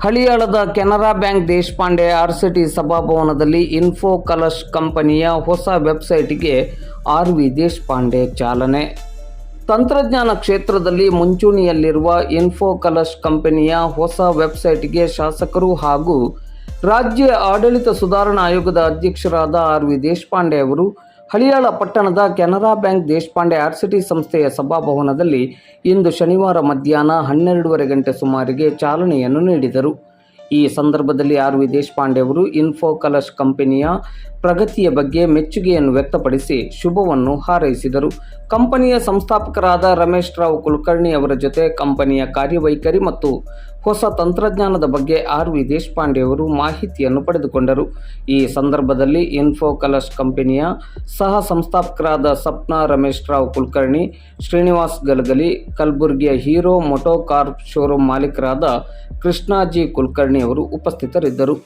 ಹಳಿಯಾಳದ Canara bank Deshpande ಆರ್ಸಿಟಿ ಸಭಾಭವನದಲ್ಲಿ info ಕಲಶ್ ಕಂಪನಿಯ ಹೊಸ ವೆಬ್ಸೈಟ್ಗೆ ಆರ್.ವಿ. ದೇಶಪಾಂಡೆ ಚಾಲನೆ. ತಂತ್ರಜ್ಞಾನ ಕ್ಷೇತ್ರದಲ್ಲಿ ಮುಂಚೂಣಿಯಲ್ಲಿರುವ ಇನ್ಫೋ ಕಲಶ್ ಕಂಪನಿಯ ಹೊಸ ವೆಬ್ಸೈಟ್ಗೆ ಶಾಸಕರು ಹಾಗೂ ರಾಜ್ಯ ಆಡಳಿತ ಸುಧಾರಣಾ ಆಯೋಗದ ಅಧ್ಯಕ್ಷರಾದ ಆರ್.ವಿ. ದೇಶಪಾಂಡೆ ಅವರು ಹಳಿಯಾಳ ಪಟ್ಟಣದ ಕೆನರಾ ಬ್ಯಾಂಕ್ ದೇಶಪಾಂಡೆ ಆರ್ಸಿಟಿ ಸಂಸ್ಥೆಯ ಸಭಾಭವನದಲ್ಲಿ ಇಂದು ಶನಿವಾರ ಮಧ್ಯಾಹ್ನ 12:30 ಗಂಟೆ ಸುಮಾರಿಗೆ ಚಾಲನೆಯನ್ನು ನೀಡಿದರು. ಈ ಸಂದರ್ಭದಲ್ಲಿ ಆರ್.ವಿ. ದೇಶಪಾಂಡೆ ಅವರು ಇನ್ಫೋ ಕಲಶ್ ಕಂಪನಿಯ ಪ್ರಗತಿಯ ಬಗ್ಗೆ ಮೆಚ್ಚುಗೆಯನ್ನು ವ್ಯಕ್ತಪಡಿಸಿ ಶುಭವನ್ನು ಹಾರೈಸಿದರು. ಕಂಪನಿಯ ಸಂಸ್ಥಾಪಕರಾದ ರಮೇಶ್ ರಾವ್ ಕುಲಕರ್ಣಿ ಅವರ ಜೊತೆ ಕಂಪನಿಯ ಕಾರ್ಯವೈಖರಿ ಮತ್ತು ಹೊಸ ತಂತ್ರಜ್ಞಾನದ ಬಗ್ಗೆ ಆರ್.ವಿ. ದೇಶಪಾಂಡೆ ಅವರು ಮಾಹಿತಿಯನ್ನು ಪಡೆದುಕೊಂಡರು. ಈ ಸಂದರ್ಭದಲ್ಲಿ ಇನ್ಫೋ ಕಲಶ್ ಕಂಪನಿಯ ಸಹ ಸಂಸ್ಥಾಪಕರಾದ ಸಪ್ನಾ ರಮೇಶ್ ರಾವ್ ಕುಲಕರ್ಣಿ, ಶ್ರೀನಿವಾಸ್ ಗಲಗಲಿ, ಕಲಬುರಗಿಯ ಹೀರೋ ಮೋಟೋ ಕಾರ್ಪ್ ಶೋರೂಮ್ ಮಾಲೀಕರಾದ ಕೃಷ್ಣಾಜಿ ಕುಲಕರ್ಣಿ ಅವರು ಉಪಸ್ಥಿತರಿದ್ದರು.